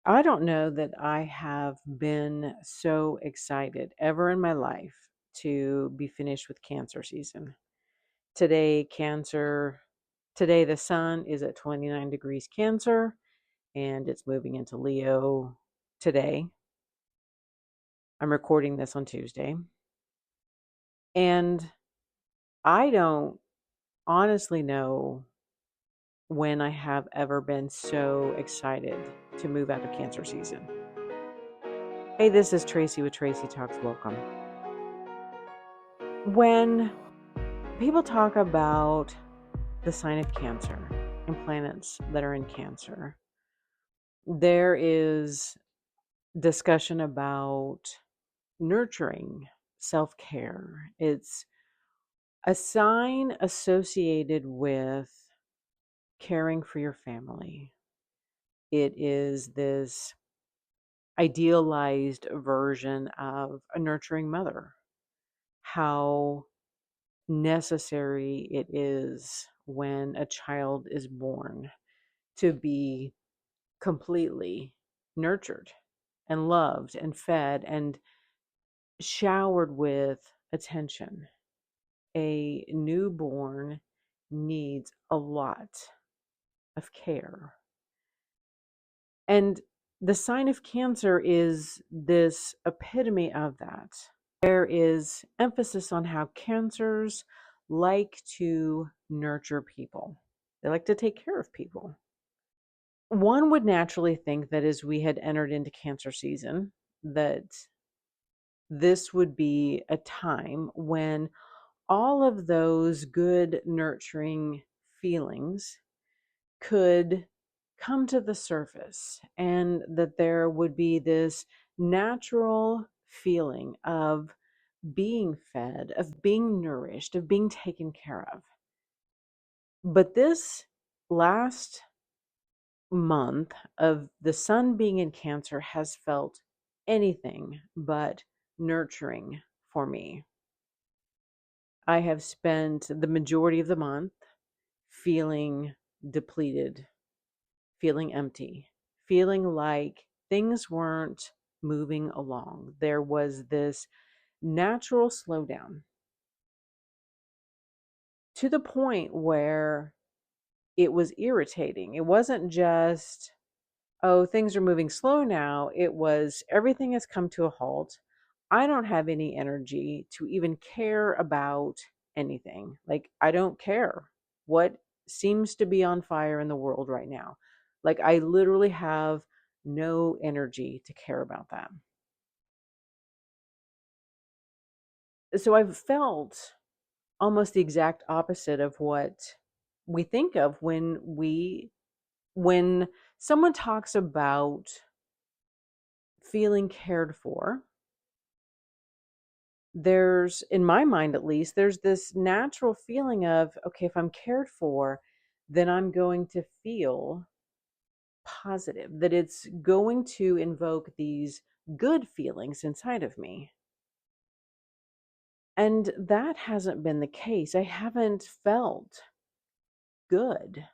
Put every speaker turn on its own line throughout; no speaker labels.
I don't know that I have been so excited ever in my life to be finished with cancer season. Today, today the sun is at 29 degrees Cancer and it's moving into Leo today. I'm recording this on Tuesday. And I don't honestly know when I have ever been so excited to move out of cancer season. Hey, this is Tracy with Tracy Talks. Welcome. When people talk about the sign of Cancer and planets that are in Cancer, there is discussion about nurturing, self-care. It's a sign associated with caring for your family. It is this idealized version of a nurturing mother. How necessary it is when a child is born to be completely nurtured and loved and fed and showered with attention. A newborn needs a lot of care. And the sign of Cancer is this epitome of that. There is emphasis on how cancers like to nurture people. They like to take care of people. One would naturally think that as we had entered into cancer season, that this would be a time when all of those good nurturing feelings could come to the surface and that there would be this natural feeling of being fed, of being nourished, of being taken care of. But this last month of the sun being in Cancer has felt anything but nurturing for me. I have spent the majority of the month feeling depleted, feeling empty, feeling like things weren't moving along. There was this natural slowdown to the point where it was irritating. It wasn't just, oh, things are moving slow now. It was everything has come to a halt. I don't have any energy to even care about anything. Like, I don't care what seems to be on fire in the world right now. Like, I literally have no energy to care about that. So I've felt almost the exact opposite of what we think of when someone talks about feeling cared for. There's, in my mind at least, there's this natural feeling of, okay, if I'm cared for, then I'm going to feel positive, that it's going to invoke these good feelings inside of me. And that hasn't been the case. I haven't felt good.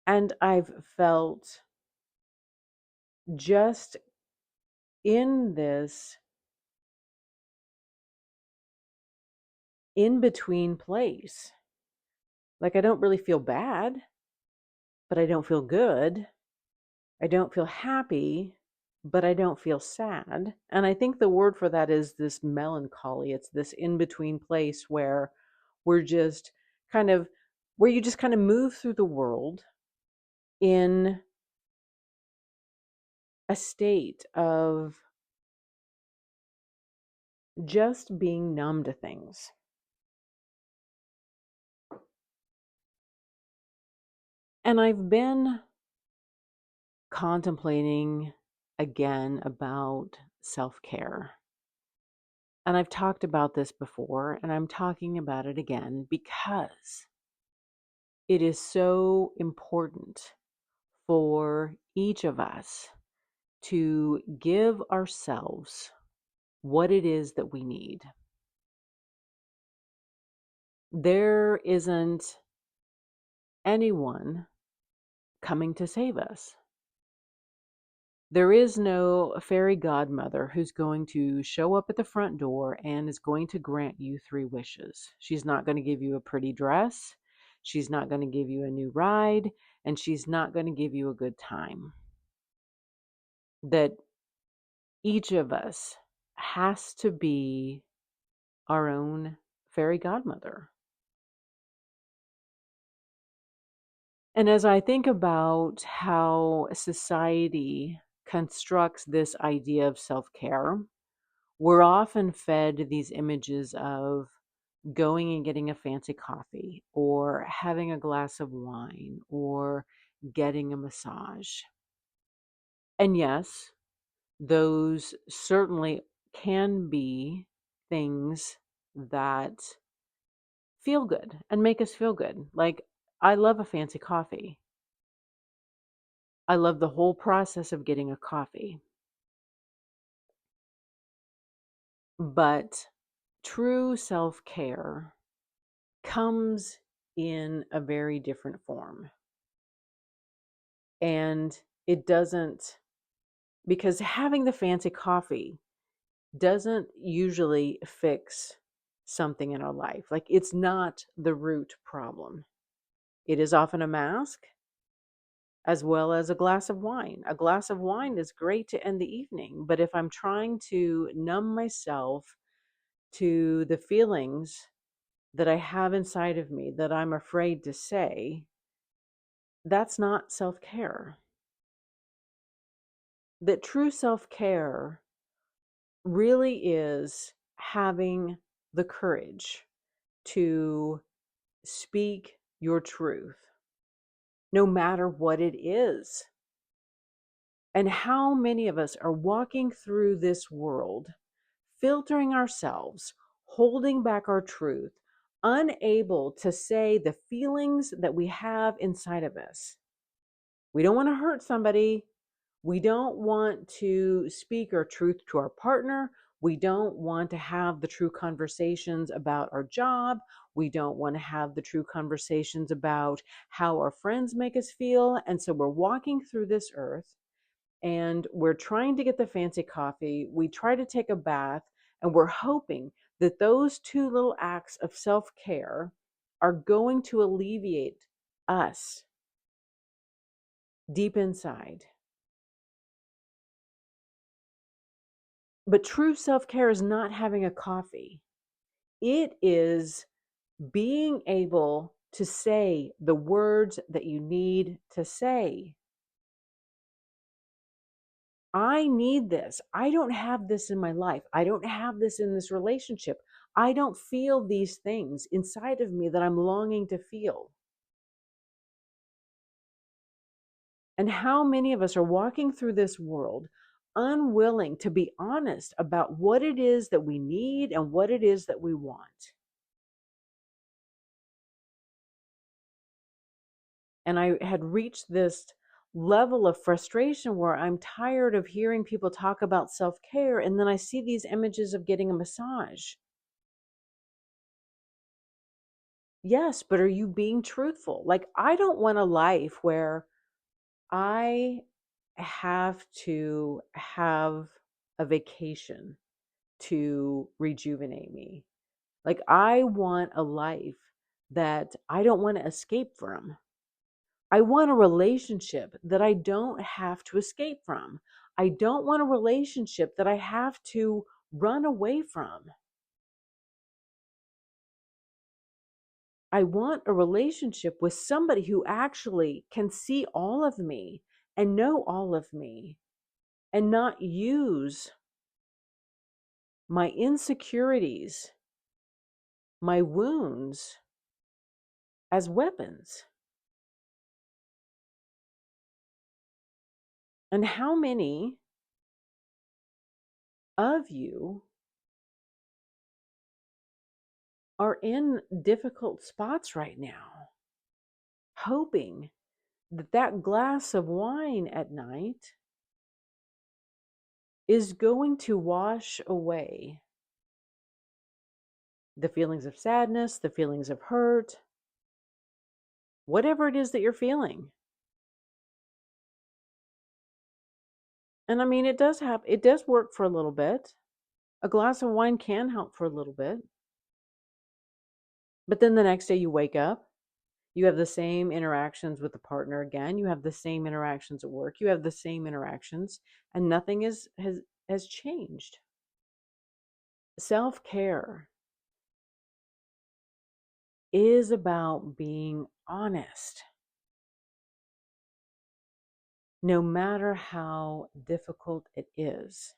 And I've felt just in this in between place. Like, I don't really feel bad, but I don't feel good. I don't feel happy, but I don't feel sad. And I think the word for that is this melancholy. It's this in between place where we're just kind of, where you just kind of move through the world in a state of just being numb to things. And I've been contemplating again about self-care. And I've talked about this before, and I'm talking about it again because it is so important for each of us to give ourselves what it is that we need. There isn't anyone coming to save us. There is no fairy godmother who's going to show up at the front door and is going to grant you 3 wishes. She's not going to give you a pretty dress. She's not going to give you a new ride. And she's not going to give you a good time. That each of us has to be our own fairy godmother. And as I think about how society constructs this idea of self-care, we're often fed these images of going and getting a fancy coffee or having a glass of wine or getting a massage. And yes, those certainly can be things that feel good and make us feel good. Like, I love a fancy coffee. I love the whole process of getting a coffee. But true self-care comes in a very different form. And it doesn't, because having the fancy coffee doesn't usually fix something in our life. Like, it's not the root problem. It is often a mask as well as a glass of wine. A glass of wine is great to end the evening, but if I'm trying to numb myself to the feelings that I have inside of me that I'm afraid to say, that's not self-care. That true self-care really is having the courage to speak your truth, no matter what it is. And how many of us are walking through this world, filtering ourselves, holding back our truth, unable to say the feelings that we have inside of us? We don't want to hurt somebody. We don't want to speak our truth to our partner. We don't want to have the true conversations about our job. We don't want to have the true conversations about how our friends make us feel. And so we're walking through this earth and we're trying to get the fancy coffee. We try to take a bath, and we're hoping that those 2 little acts of self-care are going to alleviate us deep inside. But true self-care is not having a coffee. It is being able to say the words that you need to say. I need this. I don't have this in my life. I don't have this in this relationship. I don't feel these things inside of me that I'm longing to feel. And how many of us are walking through this world unwilling to be honest about what it is that we need and what it is that we want? And I had reached this level of frustration where I'm tired of hearing people talk about self-care, and then I see these images of getting a massage. Yes, but are you being truthful? Like, I don't want a life where I have to have a vacation to rejuvenate me. Like, I want a life that I don't want to escape from. I want a relationship that I don't have to escape from. I don't want a relationship that I have to run away from. I want a relationship with somebody who actually can see all of me and know all of me and not use my insecurities, my wounds as weapons. And how many of you are in difficult spots right now, hoping that that glass of wine at night is going to wash away the feelings of sadness, the feelings of hurt, whatever it is that you're feeling. And I mean, it does work for a little bit. A glass of wine can help for a little bit. But then the next day you wake up, you have the same interactions with the partner again. You have the same interactions at work. You have the same interactions, and nothing has changed. Self-care is about being honest, no matter how difficult it is.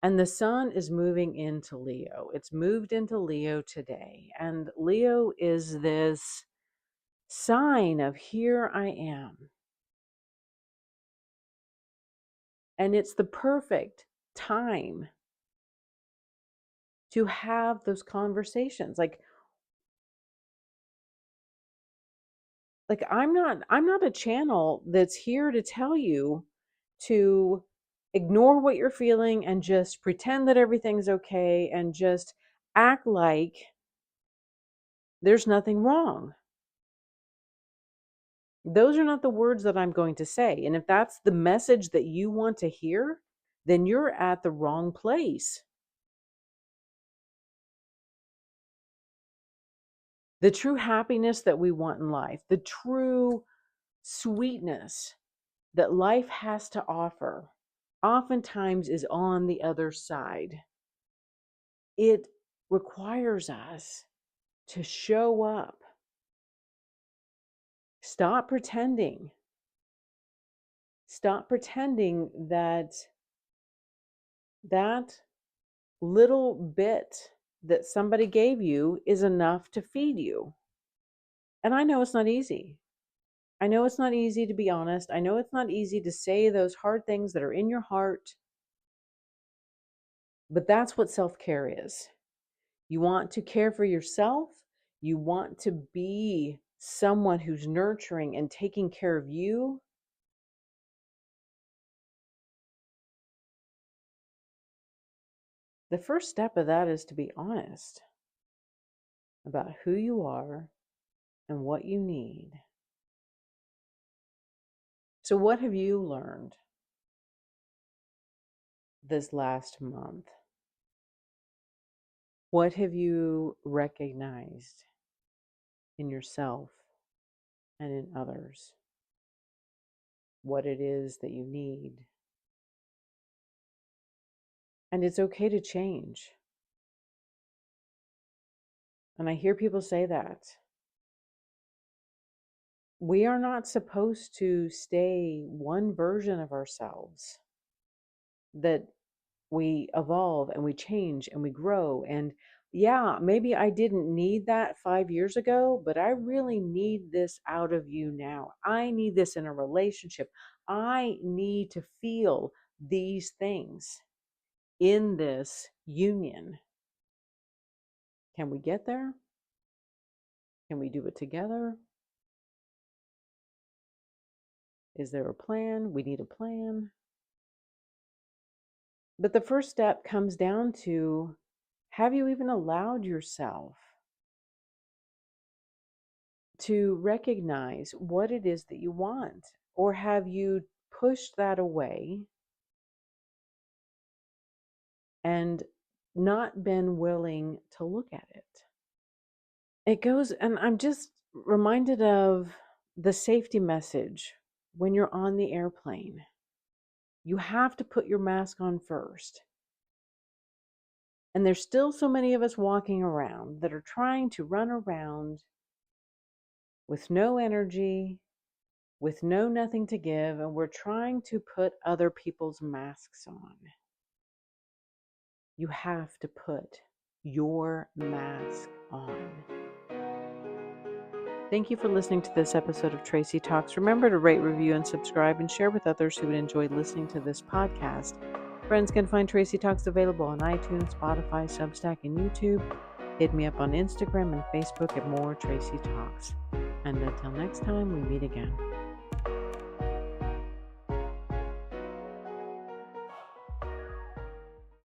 And the sun is moving into Leo. It's moved into Leo today. And Leo is this sign of here I am. And it's the perfect time to have those conversations. Like I'm not a channel that's here to tell you to ignore what you're feeling and just pretend that everything's okay and just act like there's nothing wrong. Those are not the words that I'm going to say. And if that's the message that you want to hear, then you're at the wrong place. The true happiness that we want in life, the true sweetness that life has to offer, oftentimes is on the other side. It requires us to show up. Stop pretending. Stop pretending that that little bit that somebody gave you is enough to feed you. And I know it's not easy. I know it's not easy to be honest. I know it's not easy to say those hard things that are in your heart. But that's what self-care is. You want to care for yourself. You want to be someone who's nurturing and taking care of you. The first step of that is to be honest about who you are and what you need. So what have you learned this last month? What have you recognized in yourself and in others? What it is that you need. And it's okay to change. And I hear people say that. We are not supposed to stay one version of ourselves. That we evolve and we change and we grow. And yeah, maybe I didn't need that 5 years ago, but I really need this out of you now. I need this in a relationship. I need to feel these things in this union. Can we get there? Can we do it together? Is there a plan? We need a plan. But the first step comes down to, have you even allowed yourself to recognize what it is that you want? Or have you pushed that away and not been willing to look at it? It goes, and I'm just reminded of the safety message when you're on the airplane. You have to put your mask on first. And there's still so many of us walking around that are trying to run around with no energy, with nothing to give, and we're trying to put other people's masks on. You have to put your mask on. Thank you for listening to this episode of Tracy Talks. Remember to rate, review, and subscribe, and share with others who would enjoy listening to this podcast. Friends can find Tracy Talks available on iTunes, Spotify, Substack, and YouTube. Hit me up on Instagram and Facebook at More Tracy Talks. And until next time, we meet again.